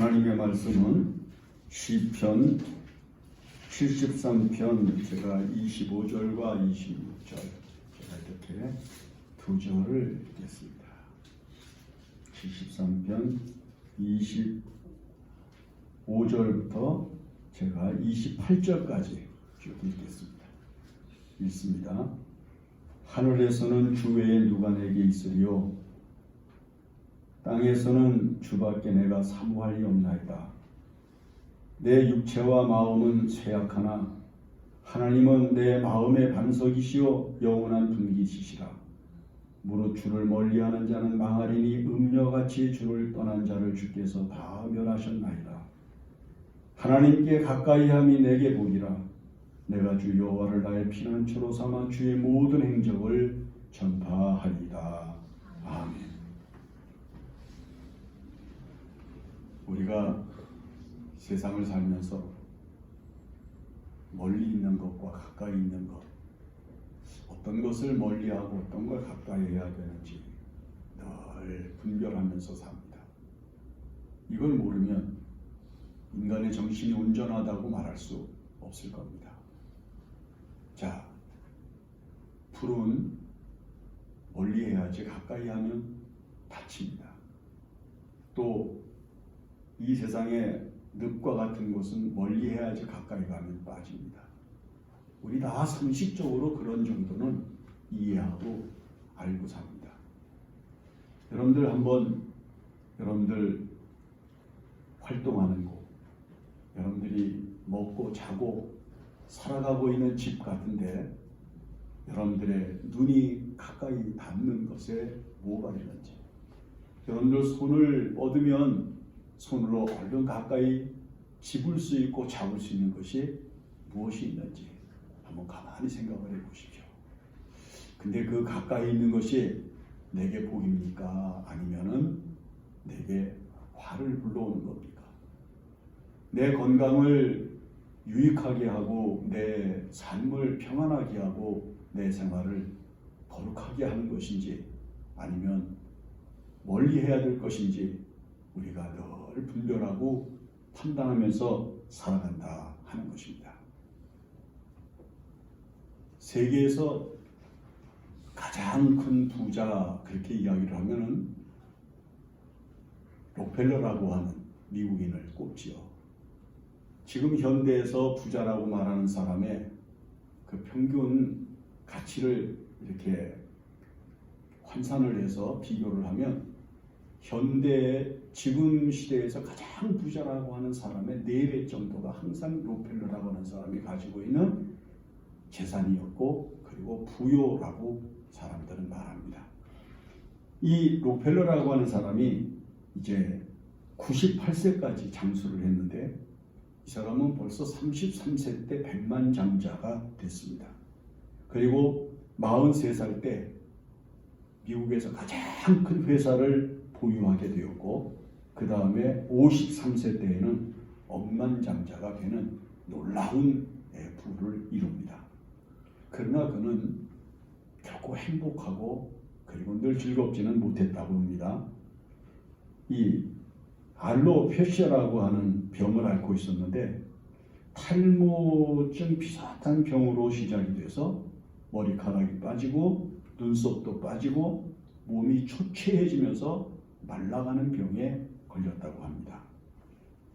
하나님의 말씀은 시편 73편 제가 25절과 26절 제가 이렇게 두 절을 읽겠습니다. 73편 25절부터 제가 28절까지 쭉 읽겠습니다. 읽습니다. 하늘에서는 주 외에 누가 내게 있으리요? 땅에서는 주밖에 내가 사모할 리 없나이다. 내 육체와 마음은 쇠약하나 하나님은 내 마음의 반석이시요 영원한 분기시시라. 무릇 주를 멀리하는 자는 망하리니 음녀같이 주를 떠난 자를 주께서 다 멸하셨나이다. 하나님께 가까이함이 내게 복이라. 내가 주 여호와를 나의 피난처로 삼아 주의 모든 행적을 전파하리이다. 아멘. 우리가 세상을 살면서 멀리 있는 것과 가까이 있는 것, 어떤 것을 멀리하고 어떤 걸 가까이 해야 되는지 늘 분별하면서 삽니다. 이걸 모르면 인간의 정신이 온전하다고 말할 수 없을 겁니다. 자, 불은 멀리 해야지 가까이 하면 다칩니다. 또 이 세상에 늪과 같은 곳은 멀리 해야지 가까이 가면 빠집니다. 우리 다 상식적으로 그런 정도는 이해하고 알고 삽니다. 여러분들 한번 여러분들 활동하는 곳, 여러분들이 먹고 자고 살아가고 있는 집 같은데 여러분들의 눈이 가까이 닿는 것에 뭐가 있는지, 여러분들 손을 뻗으면 손으로 얼른 가까이 집을 수 있고 잡을 수 있는 것이 무엇이 있는지 한번 가만히 생각을 해보십시오. 근데 그 가까이 있는 것이 내게 복입니까? 아니면은 내게 화를 불러오는 겁니까? 내 건강을 유익하게 하고 내 삶을 평안하게 하고 내 생활을 거룩하게 하는 것인지, 아니면 멀리 해야 될 것인지 우리가 늘 분별하고 판단하면서 살아간다 하는 것입니다. 세계에서 가장 큰 부자, 그렇게 이야기를 하면은 록펠러라고 하는 미국인을 꼽지요. 지금 현대에서 부자라고 말하는 사람의 그 평균 가치를 이렇게 환산을 해서 비교를 하면 현대의 지금 시대에서 가장 부자라고 하는 사람의 4배 정도가 항상 록펠러라고 하는 사람이 가지고 있는 재산이었고, 그리고 부요라고 사람들은 말합니다. 이 록펠러라고 하는 사람이 이제 98세까지 장수를 했는데 이 사람은 벌써 33세 때 백만장자가 됐습니다. 그리고 43살 때 미국에서 가장 큰 회사를 보유하게 되었고, 그 다음에 53세 때에는 억만장자가 되는 놀라운 부를 이룹니다. 그러나 그는 결코 행복하고 그리고 늘 즐겁지는 못했다고 합니다. 이 알로페시아라고 하는 병을 앓고 있었는데 탈모증 비슷한 병으로 시작이 돼서 머리카락이 빠지고 눈썹도 빠지고 몸이 초췌해지면서 말라가는 병에 걸렸다고 합니다.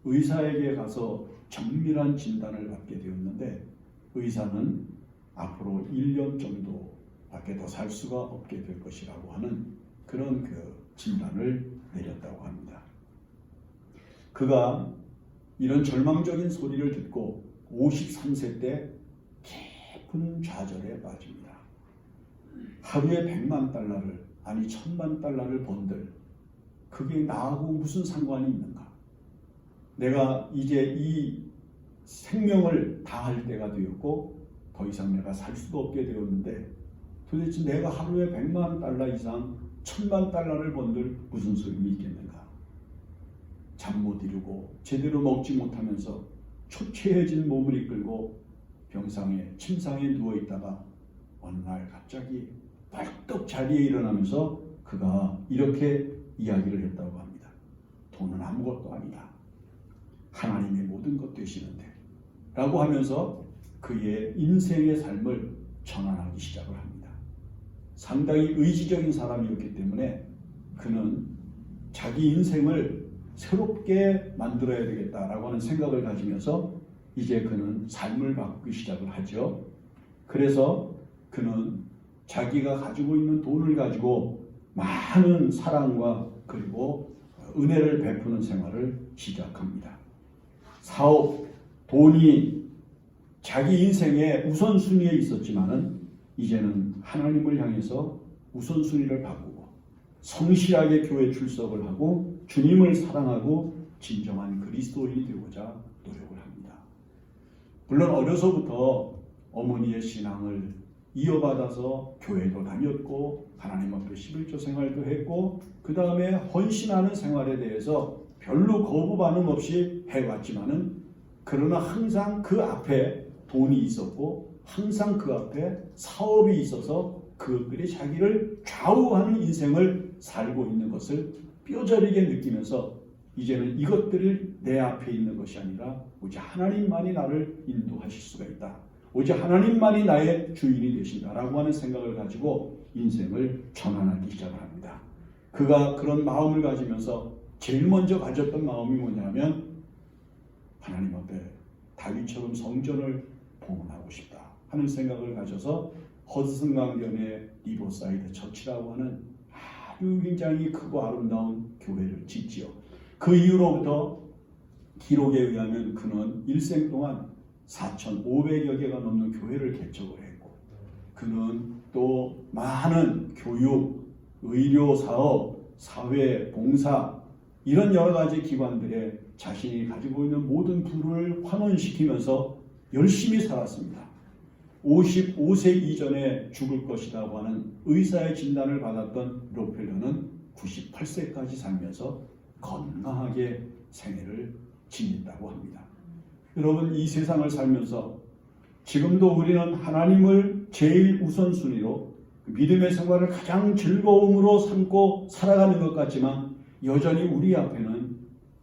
의사에게 가서 정밀한 진단을 받게 되었는데 의사는 앞으로 1년 정도밖에 더 살 수가 없게 될 것이라고 하는 그런 그 진단을 내렸다고 합니다. 그가 이런 절망적인 소리를 듣고 53세 때 깊은 좌절에 빠집니다. 하루에 100만 달러를, 아니 1000만 달러를 번들 그게 나하고 무슨 상관이 있는가? 내가 이제 이 생명을 다할 때가 되었고 더 이상 내가 살 수도 없게 되었는데 도대체 내가 하루에 100만 달러 이상 1000만 달러를 번들 무슨 소용이 있겠는가? 잠 못 이루고 제대로 먹지 못하면서 초췌해진 몸을 이끌고 병상에 침상에 누워있다가 어느 날 갑자기 벌떡 자리에 일어나면서 그가 이렇게 이야기를 했다고 합니다. 돈은 아무것도 아니다. 하나님의 모든 것 되시는데 라고 하면서 그의 인생의 삶을 전환하기 시작을 합니다. 상당히 의지적인 사람이었기 때문에 그는 자기 인생을 새롭게 만들어야 되겠다라고 하는 생각을 가지면서 이제 그는 삶을 바꾸기 시작을 하죠. 그래서 그는 자기가 가지고 있는 돈을 가지고 많은 사랑과 그리고 은혜를 베푸는 생활을 시작합니다. 사업, 돈이 자기 인생의 우선순위에 있었지만은 이제는 하나님을 향해서 우선순위를 바꾸고 성실하게 교회 출석을 하고 주님을 사랑하고 진정한 그리스도인이 되고자 노력을 합니다. 물론 어려서부터 어머니의 신앙을 이어받아서 교회도 다녔고 하나님 앞에 11조 생활도 했고 그 다음에 헌신하는 생활에 대해서 별로 거부 반응 없이 해왔지만은 그러나 항상 그 앞에 돈이 있었고 항상 그 앞에 사업이 있어서 그것들이 자기를 좌우하는 인생을 살고 있는 것을 뼈저리게 느끼면서 이제는 이것들이 내 앞에 있는 것이 아니라 오직 하나님만이 나를 인도하실 수가 있다. 오직 하나님만이 나의 주인이 되신다라고 하는 생각을 가지고 인생을 전환하기 시작을 합니다. 그가 그런 마음을 가지면서 제일 먼저 가졌던 마음이 뭐냐면 하나님 앞에 다윗처럼 성전을 봉헌하고 싶다 하는 생각을 가져서 허드슨 강변의 리버사이드 처치라고 하는 아주 굉장히 크고 아름다운 교회를 짓지요. 그 이후로부터 기록에 의하면 그는 일생 동안 4,500여 개가 넘는 교회를 개척을 했고 그는 또 많은 교육, 의료 사업, 사회 봉사 이런 여러 가지 기관들에 자신이 가지고 있는 모든 부를 환원시키면서 열심히 살았습니다. 55세 이전에 죽을 것이라고 하는 의사의 진단을 받았던 록펠러는 98세까지 살면서 건강하게 생애를 지냈다고 합니다. 여러분 이 세상을 살면서 지금도 우리는 하나님을 제일 우선순위로 믿음의 생활을 가장 즐거움으로 삼고 살아가는 것 같지만 여전히 우리 앞에는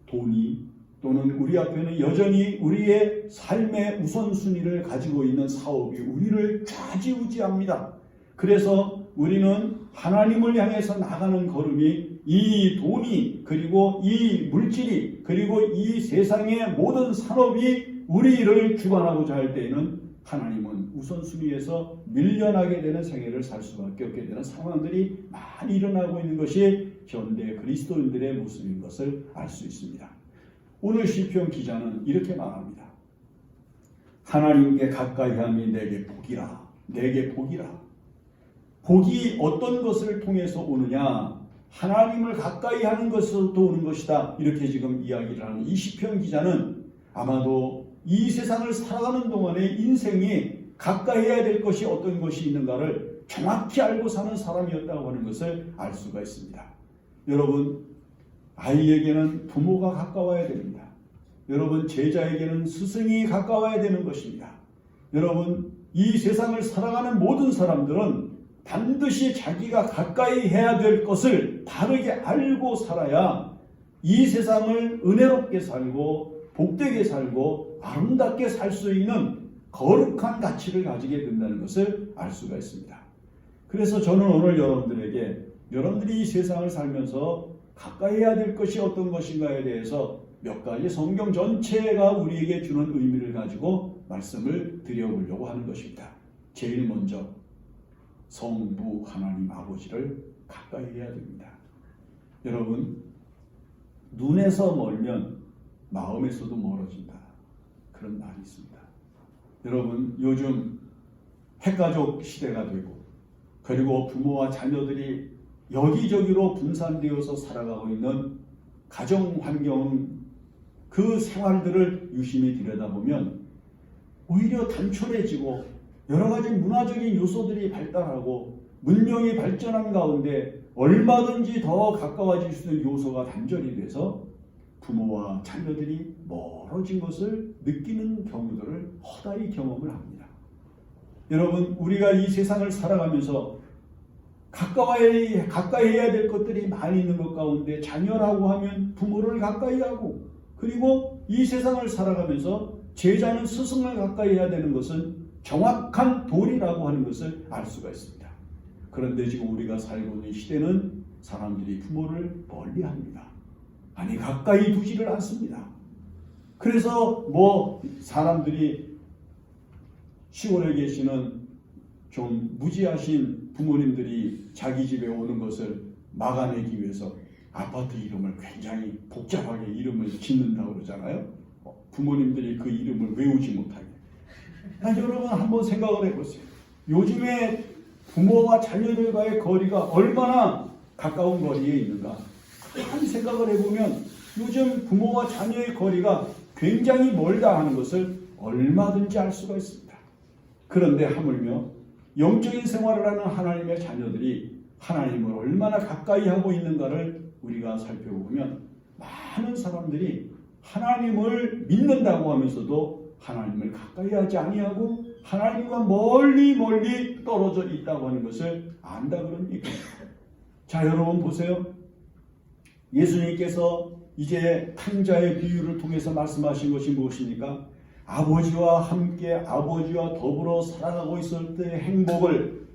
돈이 또는 우리 앞에는 여전히 우리의 삶의 우선순위를 가지고 있는 사업이 우리를 좌지우지합니다. 그래서 우리는 하나님을 향해서 나가는 걸음이 이 돈이 그리고 이 물질이 그리고 이 세상의 모든 산업이 우리를 주관하고자 할 때에는 하나님은 우선순위에서 밀려나게 되는 생애를 살 수밖에 없게 되는 상황들이 많이 일어나고 있는 것이 현대 그리스도인들의 모습인 것을 알 수 있습니다. 오늘 시편 기자는 이렇게 말합니다. 하나님께 가까이함이 내게 복이라. 내게 복이라. 복이 어떤 것을 통해서 오느냐? 하나님을 가까이 하는 것으로부터 오는 것이다. 이렇게 지금 이야기를 하는 이 시편 기자는 아마도 이 세상을 살아가는 동안의 인생이 가까이 해야 될 것이 어떤 것이 있는가를 정확히 알고 사는 사람이었다고 하는 것을 알 수가 있습니다. 여러분, 아이에게는 부모가 가까워야 됩니다. 여러분, 제자에게는 스승이 가까워야 되는 것입니다. 여러분, 이 세상을 살아가는 모든 사람들은 반드시 자기가 가까이 해야 될 것을 바르게 알고 살아야 이 세상을 은혜롭게 살고 복되게 살고 아름답게 살 수 있는 거룩한 가치를 가지게 된다는 것을 알 수가 있습니다. 그래서 저는 오늘 여러분들에게 여러분들이 이 세상을 살면서 가까이 해야 될 것이 어떤 것인가에 대해서 몇 가지 성경 전체가 우리에게 주는 의미를 가지고 말씀을 드려보려고 하는 것입니다. 제일 먼저 성부 하나님 아버지를 가까이 해야 됩니다. 여러분, 눈에서 멀면 마음에서도 멀어진다. 그런 말이 있습니다. 여러분, 요즘 핵가족 시대가 되고 그리고 부모와 자녀들이 여기저기로 분산되어서 살아가고 있는 가정 환경 그 생활들을 유심히 들여다보면 오히려 단촐해지고 여러 가지 문화적인 요소들이 발달하고 문명이 발전한 가운데 얼마든지 더 가까워질 수 있는 요소가 단절이 돼서 부모와 자녀들이 멀어진 것을 느끼는 경우들을 허다히 경험을 합니다. 여러분, 우리가 이 세상을 살아가면서 가까이 해야 될 것들이 많이 있는 것 가운데 자녀라고 하면 부모를 가까이 하고 그리고 이 세상을 살아가면서 제자는 스승을 가까이 해야 되는 것은 정확한 도리라고 하는 것을 알 수가 있습니다. 그런데 지금 우리가 살고 있는 시대는 사람들이 부모를 멀리합니다. 아니 가까이 두지를 않습니다. 그래서 사람들이 시골에 계시는 좀 무지하신 부모님들이 자기 집에 오는 것을 막아내기 위해서 아파트 이름을 굉장히 복잡하게 이름을 짓는다고 그러잖아요. 부모님들이 그 이름을 외우지 못하게. 여러분 한번 생각을 해보세요. 요즘에 부모와 자녀들과의 거리가 얼마나 가까운 거리에 있는가. 한 생각을 해보면 요즘 부모와 자녀의 거리가 굉장히 멀다 하는 것을 얼마든지 알 수가 있습니다. 그런데 하물며 영적인 생활을 하는 하나님의 자녀들이 하나님을 얼마나 가까이 하고 있는가를 우리가 살펴보면 많은 사람들이 하나님을 믿는다고 하면서도 하나님을 가까이 하지 아니하고 하나님과 멀리 떨어져 있다고 하는 것을 안다 그런 얘기입니다. 자, 여러분 보세요. 예수님께서 이제 탕자의 비유를 통해서 말씀하신 것이 무엇입니까? 아버지와 함께 아버지와 더불어 살아가고 있을 때의 행복을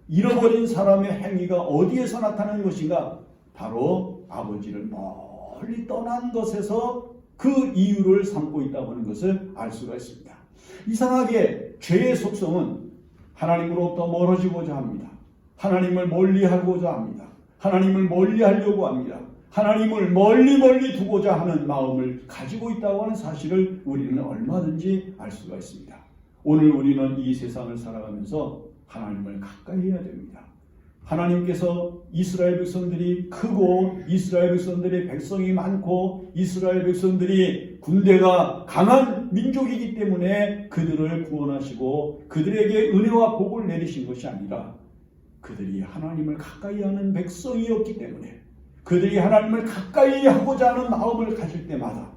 잃어버린 사람의 행위가 어디에서 나타나는 것인가? 바로 아버지를 멀리 떠난 것에서 그 이유를 삼고 있다고 하는 것을 알 수가 있습니다. 이상하게 죄의 속성은 하나님으로부터 멀어지고자 합니다. 하나님을 멀리하고자 합니다. 하나님을 멀리하려고 합니다. 하나님을 멀리 두고자 하는 마음을 가지고 있다고 하는 사실을 우리는 얼마든지 알 수가 있습니다. 오늘 우리는 이 세상을 살아가면서 하나님을 가까이 해야 됩니다. 하나님께서 이스라엘 백성들이 크고 이스라엘 백성들의 백성이 많고 이스라엘 백성들이 군대가 강한 민족이기 때문에 그들을 구원하시고 그들에게 은혜와 복을 내리신 것이 아니라 그들이 하나님을 가까이 하는 백성이었기 때문에 그들이 하나님을 가까이 하고자 하는 마음을 가질 때마다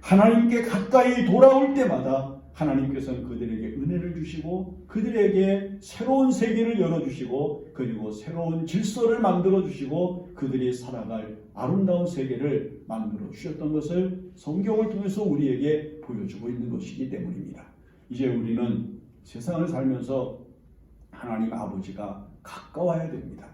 하나님께 가까이 돌아올 때마다 하나님께서는 그들에게 은혜를 주시고 그들에게 새로운 세계를 열어주시고 그리고 새로운 질서를 만들어주시고 그들이 살아갈 아름다운 세계를 만들어 주셨던 것을 성경을 통해서 우리에게 보여주고 있는 것이기 때문입니다. 이제 우리는 세상을 살면서 하나님 아버지가 가까워야 됩니다.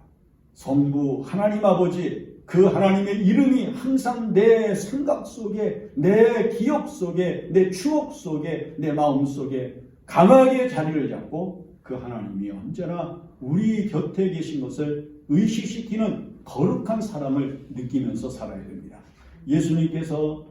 성부 하나님 아버지, 그 하나님의 이름이 항상 내 생각 속에, 내 기억 속에, 내 추억 속에, 내 마음 속에 강하게 자리를 잡고 그 하나님이 언제나 우리 곁에 계신 것을 의식시키는 거룩한 사람을 느끼면서 살아야 됩니다. 예수님께서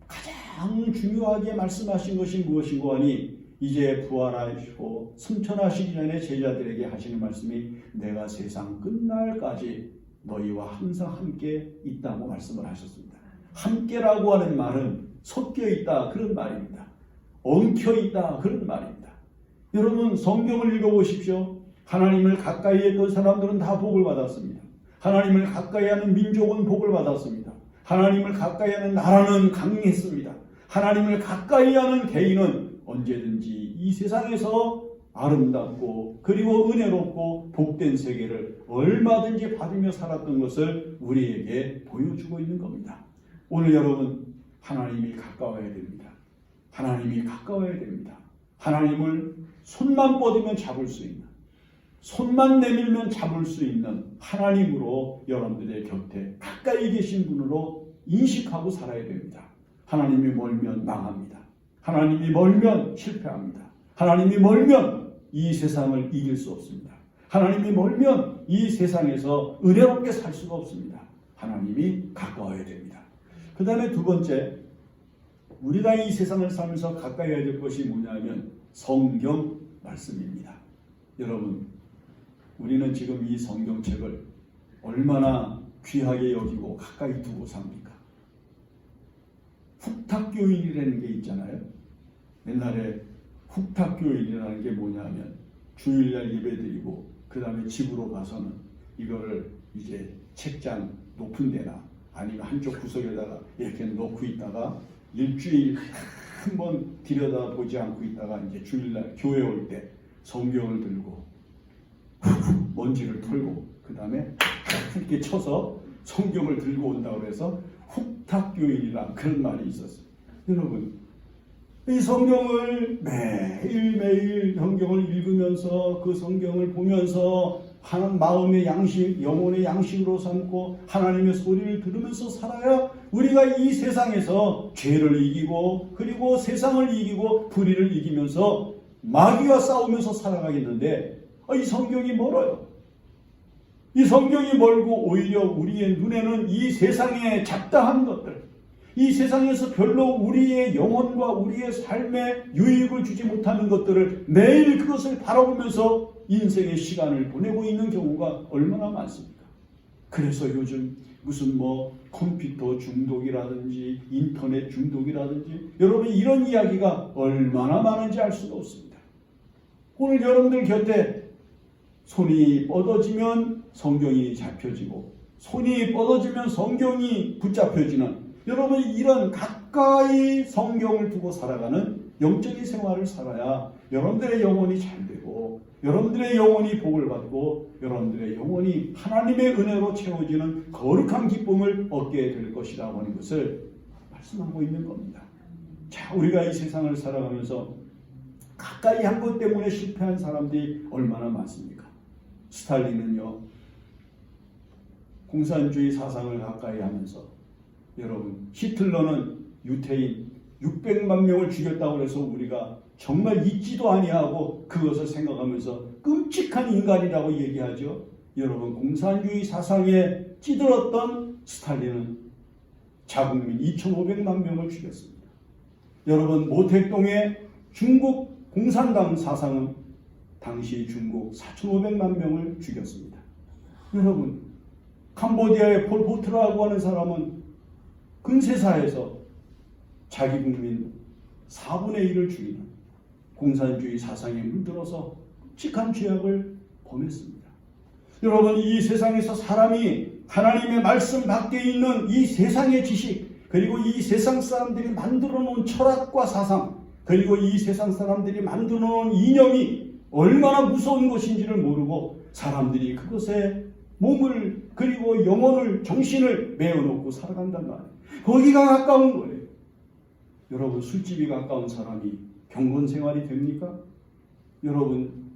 가장 중요하게 말씀하신 것이 무엇인고 하니 이제 부활하시고 승천하시기 전에 제자들에게 하시는 말씀이 내가 세상 끝날까지 너희와 항상 함께 있다고 말씀을 하셨습니다. 함께라고 하는 말은 섞여 있다 그런 말입니다. 엉켜 있다 그런 말입니다. 여러분 성경을 읽어보십시오. 하나님을 가까이 했던 사람들은 다 복을 받았습니다. 하나님을 가까이 하는 민족은 복을 받았습니다. 하나님을 가까이 하는 나라는 강했습니다. 하나님을 가까이 하는 개인은 언제든지 이 세상에서 아름답고 그리고 은혜롭고 복된 세계를 얼마든지 받으며 살았던 것을 우리에게 보여주고 있는 겁니다. 오늘 여러분 하나님이 가까워야 됩니다. 하나님이 가까워야 됩니다. 하나님을 손만 뻗으면 잡을 수 있는, 손만 내밀면 잡을 수 있는 하나님으로 여러분들의 곁에 가까이 계신 분으로 인식하고 살아야 됩니다. 하나님이 멀면 망합니다. 하나님이 멀면 실패합니다. 하나님이 멀면 이 세상을 이길 수 없습니다. 하나님이 멀면 이 세상에서 은혜롭게 살 수가 없습니다. 하나님이 가까워야 됩니다. 그 다음에 두 번째, 우리가 이 세상을 살면서 가까이 해야 될 것이 뭐냐면 성경 말씀입니다. 여러분, 우리는 지금 이 성경책을 얼마나 귀하게 여기고 가까이 두고 삽니까? 훅탁교일이라는 게 있잖아요. 옛날에 훅탁교일이라는 게 뭐냐면 주일날 예배드리고 그 다음에 집으로 가서는 이거를 이제 책장 높은 데나 아니면 한쪽 구석에다가 이렇게 놓고 있다가 일주일 한번 들여다보지 않고 있다가 이제 주일날 교회 올 때 성경을 들고 먼지를 털고 그 다음에 이렇게 쳐서 성경을 들고 온다고 해서 훅탁교일이란 그런 말이 있었어요. 여러분, 이 성경을 매일매일 성경을 읽으면서 그 성경을 보면서 마음의 양식, 영혼의 양식으로 삼고 하나님의 소리를 들으면서 살아야 우리가 이 세상에서 죄를 이기고 그리고 세상을 이기고 불의를 이기면서 마귀와 싸우면서 살아가겠는데 이 성경이 멀어요. 이 성경이 멀고 오히려 우리의 눈에는 이 세상의 잡다한 것들, 이 세상에서 별로 우리의 영혼과 우리의 삶에 유익을 주지 못하는 것들을 매일 그것을 바라보면서 인생의 시간을 보내고 있는 경우가 얼마나 많습니까? 그래서 요즘 무슨 컴퓨터 중독이라든지 인터넷 중독이라든지 여러분 이런 이야기가 얼마나 많은지 알 수가 없습니다. 오늘 여러분들 곁에 손이 뻗어지면 성경이 잡혀지고 손이 뻗어지면 성경이 붙잡혀지는 여러분 이런 가까이 성경을 두고 살아가는 영적인 생활을 살아야 여러분들의 영혼이 잘 되고 여러분들의 영혼이 복을 받고 여러분들의 영혼이 하나님의 은혜로 채워지는 거룩한 기쁨을 얻게 될 것이라고 하는 것을 말씀하고 있는 겁니다. 자, 우리가 이 세상을 살아가면서 가까이 한 것 때문에 실패한 사람들이 얼마나 많습니까? 스탈린은요, 공산주의 사상을 가까이 하면서 여러분, 히틀러는 유태인 600만 명을 죽였다고 해서 우리가 정말 잊지도 아니하고 그것을 생각하면서 끔찍한 인간이라고 얘기하죠. 여러분, 공산주의 사상에 찌들었던 스탈린은 자국민 2,500만 명을 죽였습니다. 여러분, 모택동의 중국 공산당 사상은 당시 중국 4,500만 명을 죽였습니다. 여러분, 캄보디아의 폴포트라고 하는 사람은 근세사에서 자기 국민 4분의 1을 죽이는 공산주의 사상에 물들어서 끔찍한 죄악을 범했습니다. 여러분, 이 세상에서 사람이 하나님의 말씀 밖에 있는 이 세상의 지식, 그리고 이 세상 사람들이 만들어 놓은 철학과 사상, 그리고 이 세상 사람들이 만들어 놓은 이념이 얼마나 무서운 것인지를 모르고 사람들이 그것에 몸을 그리고 영혼을 정신을 메어놓고 살아간단 말이에요. 거기가 가까운 거예요. 여러분, 술집이 가까운 사람이 경건 생활이 됩니까? 여러분,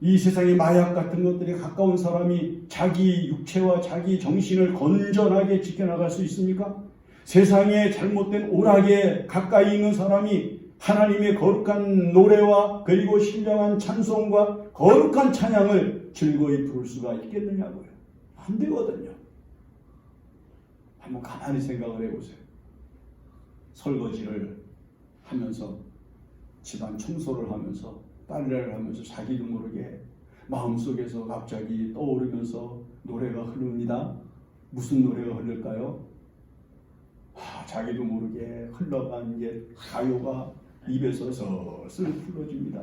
이 세상의 마약 같은 것들이 가까운 사람이 자기 육체와 자기 정신을 건전하게 지켜나갈 수 있습니까? 세상의 잘못된 오락에 가까이 있는 사람이 하나님의 거룩한 노래와 그리고 신령한 찬송과 거룩한 찬양을 즐거이 부를 수가 있겠느냐고요. 안 되거든요. 한번 가만히 생각을 해보세요. 설거지를 하면서 집안 청소를 하면서 빨래를 하면서 자기도 모르게 마음속에서 갑자기 떠오르면서 노래가 흐릅니다. 무슨 노래가 흐를까요? 자기도 모르게 흘러간 옛 가요가 입에서 슬슬 풀어집니다.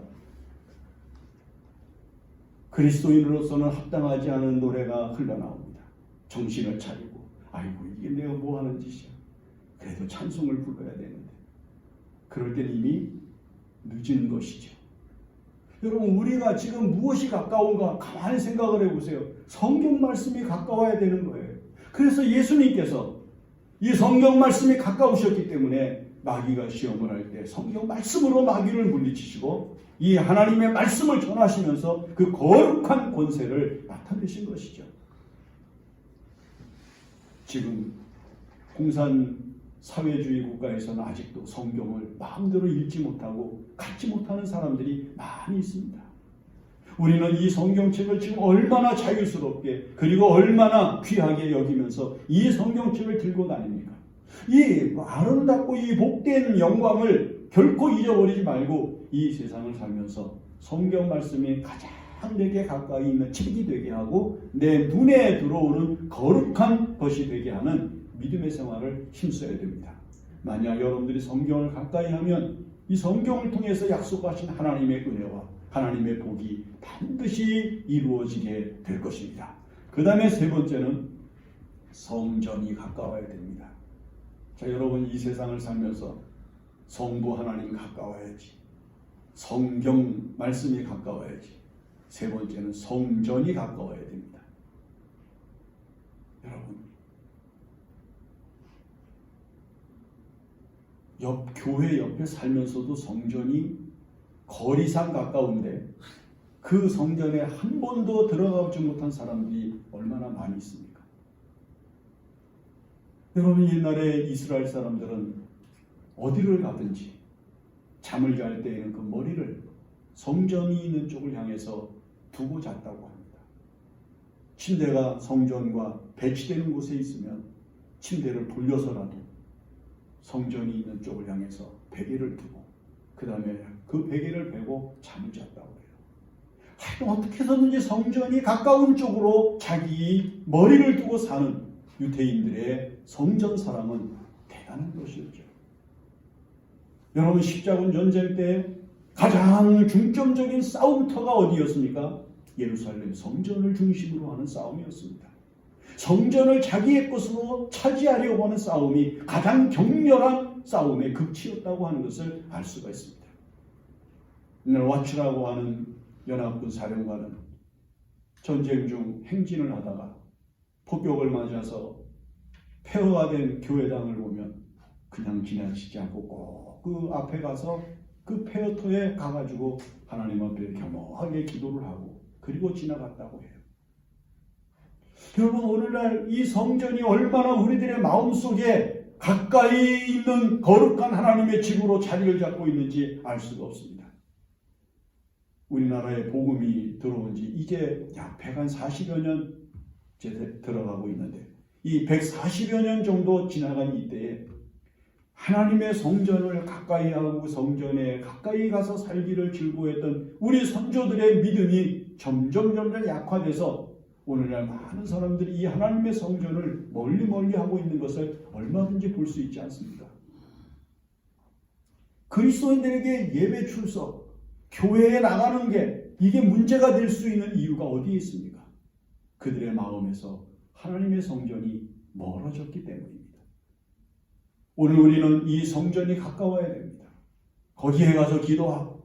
그리스도인으로서는 합당하지 않은 노래가 흘러나옵니다. 정신을 차리고 아이고 이게 내가 뭐 하는 짓이야. 그래도 찬송을 불러야 되는데 그럴 땐 이미 늦은 것이죠. 여러분, 우리가 지금 무엇이 가까운가 가만히 생각을 해보세요. 성경 말씀이 가까워야 되는 거예요. 그래서 예수님께서 이 성경 말씀이 가까우셨기 때문에 마귀가 시험을 할 때 성경 말씀으로 마귀를 물리치시고 이 하나님의 말씀을 전하시면서 그 거룩한 권세를 나타내신 것이죠. 지금 공산 사회주의 국가에서는 아직도 성경을 마음대로 읽지 못하고 갖지 못하는 사람들이 많이 있습니다. 우리는 이 성경책을 지금 얼마나 자유스럽게 그리고 얼마나 귀하게 여기면서 이 성경책을 들고 다닙니까? 이 아름답고 이 복된 영광을 결코 잊어버리지 말고 이 세상을 살면서 성경 말씀이 가장 내게 가까이 있는 책이 되게 하고 내 눈에 들어오는 거룩한 것이 되게 하는 믿음의 생활을 힘써야 됩니다. 만약 여러분들이 성경을 가까이 하면 이 성경을 통해서 약속하신 하나님의 은혜와 하나님의 복이 반드시 이루어지게 될 것입니다. 그 다음에 세 번째는 성전이 가까워야 됩니다. 자, 여러분, 이 세상을 살면서 성부 하나님 가까워야지, 성경 말씀이 가까워야지, 세 번째는 성전이 가까워야 됩니다. 여러분, 교회 옆에 살면서도 성전이 거리상 가까운데 그 성전에 한 번도 들어가지 못한 사람들이 얼마나 많이 있습니까? 여러분, 옛날에 이스라엘 사람들은 어디를 가든지 잠을 잘 때에는 그 머리를 성전이 있는 쪽을 향해서 두고 잤다고 합니다. 침대가 성전과 배치되는 곳에 있으면 침대를 돌려서라도 성전이 있는 쪽을 향해서 베개를 두고 그 다음에 그 베개를 베고 잠을 잤다고 해요. 하여튼 어떻게 해서든지 성전이 가까운 쪽으로 자기 머리를 두고 사는 유대인들의 성전 사랑은 대단한 것이었죠. 여러분, 십자군 전쟁 때 가장 중점적인 싸움터가 어디였습니까? 예루살렘 성전을 중심으로 하는 싸움이었습니다. 성전을 자기의 것으로 차지하려고 하는 싸움이 가장 격렬한 싸움의 극치였다고 하는 것을 알 수가 있습니다. 오늘 와츠라고 하는 연합군 사령관은 전쟁 중 행진을 하다가 폭격을 맞아서 폐허가 된 교회당을 보면 그냥 지나치지 않고 꼭 그 앞에 가서 그 폐허터에 가가지고 하나님 앞에 겸허하게 기도를 하고 그리고 지나갔다고 해요. 여러분, 오늘날 이 성전이 얼마나 우리들의 마음속에 가까이 있는 거룩한 하나님의 집으로 자리를 잡고 있는지 알 수가 없습니다. 우리나라에 복음이 들어온 지 이제 약 140여 년 들어가고 있는데 이 140여 년 정도 지나간 이때에 하나님의 성전을 가까이 하고 성전에 가까이 가서 살기를 즐거워했던 우리 선조들의 믿음이 점점 약화돼서 오늘날 많은 사람들이 이 하나님의 성전을 멀리 하고 있는 것을 얼마든지 볼 수 있지 않습니까? 그리스도인들에게 예배 출석, 교회에 나가는 게 이게 문제가 될 수 있는 이유가 어디에 있습니까? 그들의 마음에서 하나님의 성전이 멀어졌기 때문입니다. 오늘 우리는 이 성전이 가까워야 됩니다. 거기에 가서 기도하고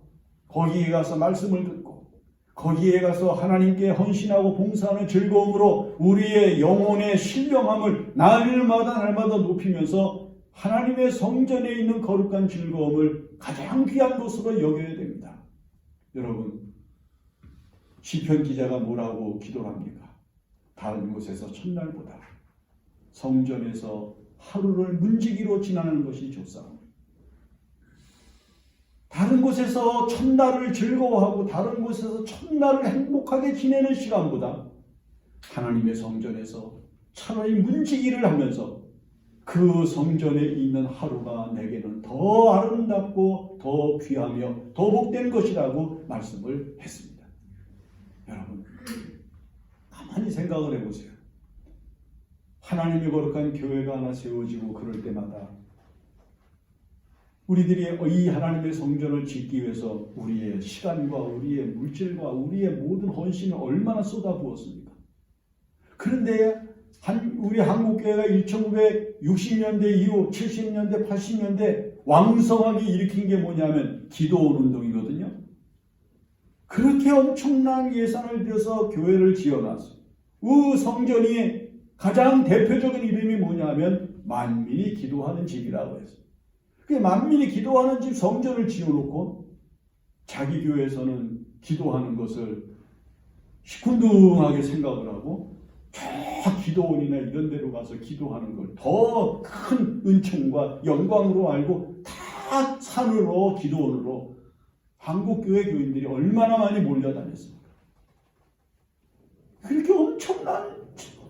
거기에 가서 말씀을 듣고 거기에 가서 하나님께 헌신하고 봉사하는 즐거움으로 우리의 영혼의 신령함을 날마다 높이면서 하나님의 성전에 있는 거룩한 즐거움을 가장 귀한 것으로 여겨야 됩니다. 여러분, 시편 기자가 뭐라고 기도를 합니까? 다른 곳에서 첫날보다 성전에서 하루를 문지기로 지나는 것이 좋사옵니다. 다른 곳에서 첫날을 즐거워하고 다른 곳에서 첫날을 행복하게 지내는 시간보다 하나님의 성전에서 차라리 문지기를 하면서 그 성전에 있는 하루가 내게는 더 아름답고 더 귀하며 더 복된 것이라고 말씀을 했습니다. 여러분, 가만히 생각을 해보세요. 하나님의 거룩한 교회가 하나 세워지고 그럴 때마다 우리들이 이 하나님의 성전을 짓기 위해서 우리의 시간과 우리의 물질과 우리의 모든 헌신을 얼마나 쏟아부었습니까? 그런데 우리 한국교회가 1960년대 이후 70년대 80년대 왕성하게 일으킨 게 뭐냐면 기도원 운동이거든요. 그렇게 엄청난 예산을 들여서 교회를 지어놨어요. 그 성전이 가장 대표적인 이름이 뭐냐면 만민이 기도하는 집이라고 했어요. 그 만민이 기도하는 집 성전을 지어놓고 자기 교회에서는 기도하는 것을 시큰둥하게 생각을 하고 저 기도원이나 이런 데로 가서 기도하는 걸 더 큰 은총과 영광으로 알고 다 산으로 기도원으로 한국교회 교인들이 얼마나 많이 몰려다녔습니까? 그렇게 엄청난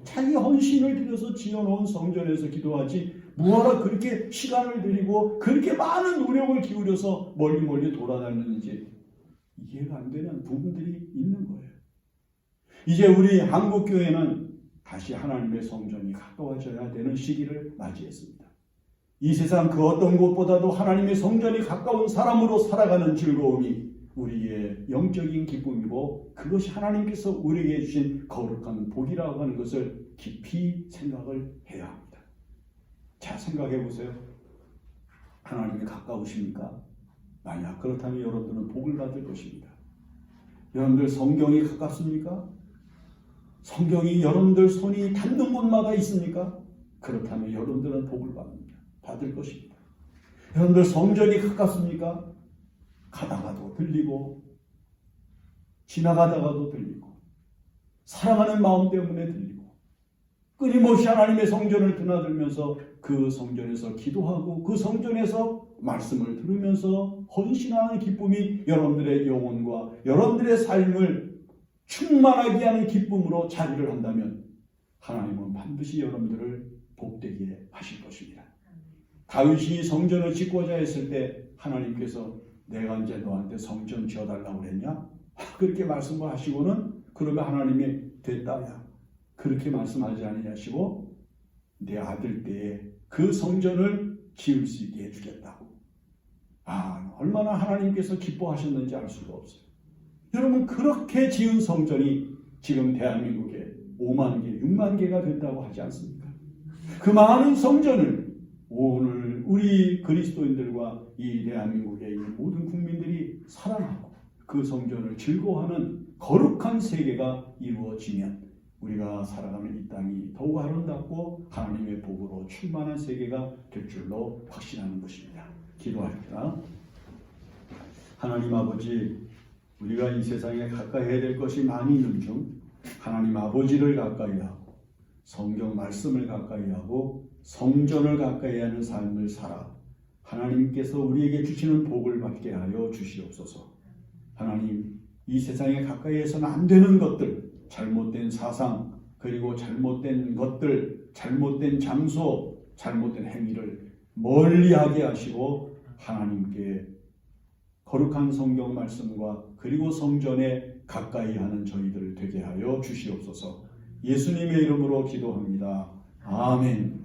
자기 헌신을 들여서 지어놓은 성전에서 기도하지 뭐하러 그렇게 시간을 들이고 그렇게 많은 노력을 기울여서 멀리 돌아다니는지 이해가 안 되는 부분들이 있는 거예요. 이제 우리 한국교회는 다시 하나님의 성전이 가까워져야 되는 시기를 맞이했습니다. 이 세상 그 어떤 곳보다도 하나님의 성전이 가까운 사람으로 살아가는 즐거움이 우리의 영적인 기쁨이고 그것이 하나님께서 우리에게 주신 거룩한 복이라고 하는 것을 깊이 생각을 해야 합니다. 자, 생각해 보세요. 하나님이 가까우십니까? 만약 그렇다면 여러분들은 복을 받을 것입니다. 여러분들 성경이 가깝습니까? 성경이 여러분들 손이 닿는 곳마다 있습니까? 그렇다면 여러분들은 복을 받을 것입니다. 여러분들 성전이 가깝습니까? 가다가도 들리고 지나가다가도 들리고 사랑하는 마음 때문에 들리고 끊임없이 하나님의 성전을 드나들면서 그 성전에서 기도하고 그 성전에서 말씀을 들으면서 헌신하는 기쁨이 여러분들의 영혼과 여러분들의 삶을 충만하게 하는 기쁨으로 자리를 한다면 하나님은 반드시 여러분들을 복되게 하실 것입니다. 다윗이 성전을 짓고자 했을 때 하나님께서 내가 이제 너한테 성전 지어달라고 그랬냐? 그렇게 말씀을 하시고는 그러면 하나님이 됐다 야 그렇게 말씀하지 않으시고 내 아들 때에 그 성전을 지을 수 있게 해주겠다고. 얼마나 하나님께서 기뻐하셨는지 알 수가 없어요. 여러분 그렇게 지은 성전이 지금 대한민국에 5만 개, 6만 개가 된다고 하지 않습니까? 그 많은 성전을 오늘 우리 그리스도인들과 이 대한민국의 이 모든 국민들이 사랑하고 그 성전을 즐거워하는 거룩한 세계가 이루어지면 우리가 살아가는 이 땅이 더욱 아름답고 하나님의 복으로 충만한 세계가 될 줄로 확신하는 것입니다. 기도합니다. 하나님 아버지, 우리가 이 세상에 가까이 해야 될 것이 많이 있는 중 하나님 아버지를 가까이 하고 성경 말씀을 가까이 하고 성전을 가까이 하는 삶을 살아 하나님께서 우리에게 주시는 복을 받게 하여 주시옵소서. 하나님, 이 세상에 가까이 해서는 안 되는 것들, 잘못된 사상, 그리고 잘못된 것들, 잘못된 장소, 잘못된 행위를 멀리하게 하시고 하나님께 거룩한 성경 말씀과 그리고 성전에 가까이 하는 저희들 되게 하여 주시옵소서. 예수님의 이름으로 기도합니다. 아멘.